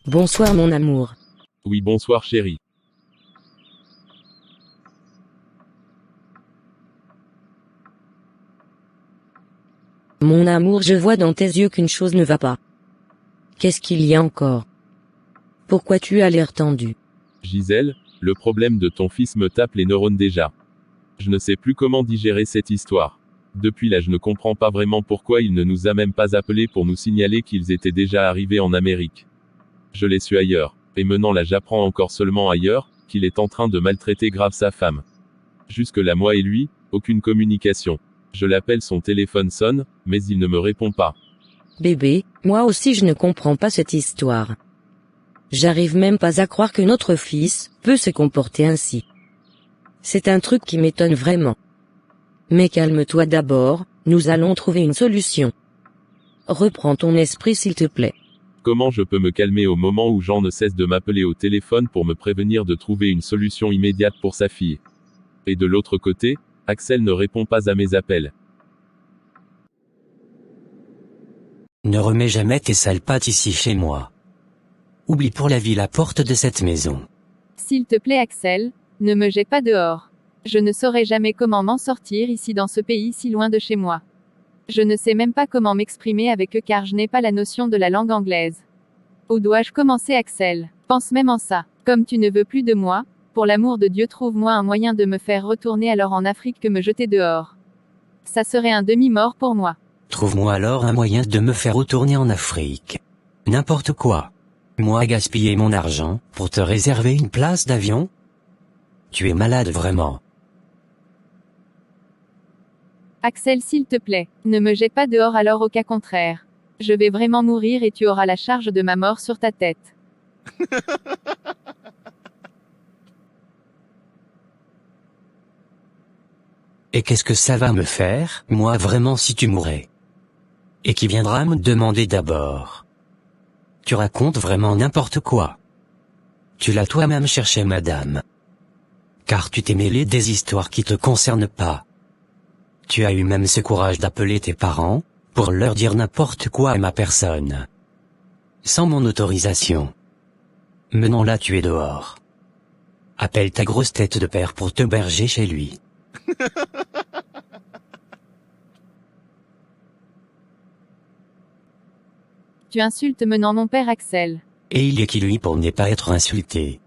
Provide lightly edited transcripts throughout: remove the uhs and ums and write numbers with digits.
Bonsoir mon amour. Oui, bonsoir chérie. Mon amour, je vois dans tes yeux qu'une chose ne va pas. Qu'est-ce qu'il y a encore? Pourquoi tu as l'air tendu? Gisèle, le problème de ton fils me tape les neurones déjà. Je ne sais plus comment digérer cette histoire. Depuis là, je ne comprends pas vraiment pourquoi il ne nous a même pas appelés pour nous signaler qu'ils étaient déjà arrivés en Amérique. Je l'ai su ailleurs. Et maintenant là, j'apprends encore seulement ailleurs, qu'il est en train de maltraiter grave sa femme. Jusque là, moi et lui, aucune communication. Je l'appelle, son téléphone sonne, mais il ne me répond pas. Bébé, moi aussi je ne comprends pas cette histoire. J'arrive même pas à croire que notre fils peut se comporter ainsi. C'est un truc qui m'étonne vraiment. Mais calme-toi d'abord, nous allons trouver une solution. Reprends ton esprit s'il te plaît. Comment je peux me calmer au moment où Jean ne cesse de m'appeler au téléphone pour me prévenir de trouver une solution immédiate pour sa fille? Et de l'autre côté, Axel ne répond pas à mes appels. Ne remets jamais tes sales pattes ici chez moi. Oublie pour la vie la porte de cette maison. S'il te plaît Axel, ne me jette pas dehors. Je ne saurai jamais comment m'en sortir ici dans ce pays si loin de chez moi. Je ne sais même pas comment m'exprimer avec eux car je n'ai pas la notion de la langue anglaise. Où dois-je commencer Axel? Pense même en ça. Comme tu ne veux plus de moi, pour l'amour de Dieu trouve-moi un moyen de me faire retourner alors en Afrique que me jeter dehors. Ça serait un demi-mort pour moi. Trouve-moi alors un moyen de me faire retourner en Afrique. N'importe quoi. Moi gaspiller mon argent pour te réserver une place d'avion? Tu es malade vraiment. Axel s'il te plaît, ne me jette pas dehors alors au cas contraire. Je vais vraiment mourir et tu auras la charge de ma mort sur ta tête. Et qu'est-ce que ça va me faire, moi vraiment si tu mourais? Et qui viendra me demander d'abord? Tu racontes vraiment n'importe quoi. Tu l'as toi-même cherché madame. Car tu t'es mêlé des histoires qui te concernent pas. Tu as eu même ce courage d'appeler tes parents, pour leur dire n'importe quoi à ma personne. Sans mon autorisation. Maintenant là tu es dehors. Appelle ta grosse tête de père pour te berger chez lui. Tu insultes maintenant mon père Axel. Et il est qui lui pour ne pas être insulté?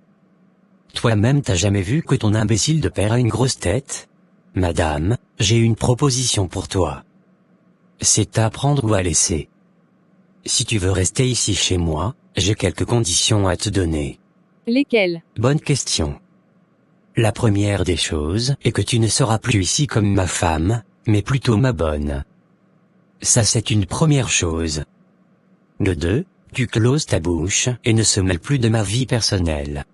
Toi-même t'as jamais vu que ton imbécile de père a une grosse tête? Madame, j'ai une proposition pour toi. C'est à prendre ou à laisser. Si tu veux rester ici chez moi, j'ai quelques conditions à te donner. Lesquelles? Bonne question. La première des choses est que tu ne seras plus ici comme ma femme, mais plutôt ma bonne. Ça c'est une première chose. De deux, tu closes ta bouche et ne se mêle plus de ma vie personnelle.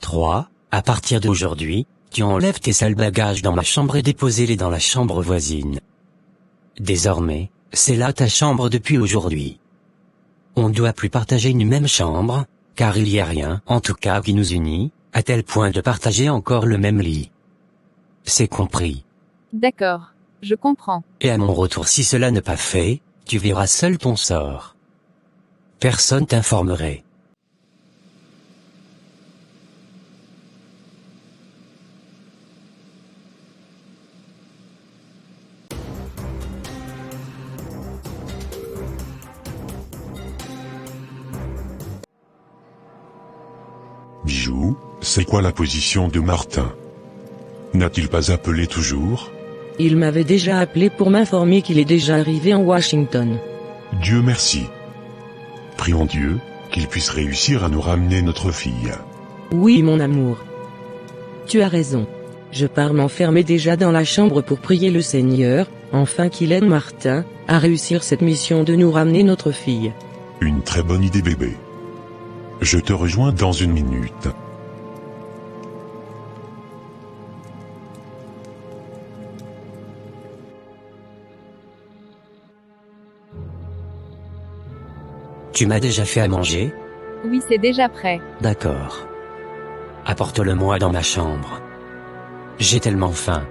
3. À partir d'aujourd'hui, tu enlèves tes sales bagages dans ma chambre et déposes-les dans la chambre voisine. Désormais, c'est là ta chambre depuis aujourd'hui. On ne doit plus partager une même chambre, car il n'y a rien, en tout cas qui nous unit, à tel point de partager encore le même lit. C'est compris. D'accord, je comprends. Et à mon retour si cela n'est pas fait, tu verras seul ton sort. Personne t'informerait. Bijou, c'est quoi la position de Martin? N'a-t-il pas appelé toujours? Il m'avait déjà appelé pour m'informer qu'il est déjà arrivé en Washington. Dieu merci. Prions Dieu, qu'il puisse réussir à nous ramener notre fille. Oui mon amour. Tu as raison. Je pars m'enfermer déjà dans la chambre pour prier le Seigneur, afin qu'il aide Martin, à réussir cette mission de nous ramener notre fille. Une très bonne idée bébé. Je te rejoins dans une minute. Tu m'as déjà fait à manger? Oui, c'est déjà prêt. D'accord. Apporte-le-moi dans ma chambre. J'ai tellement faim.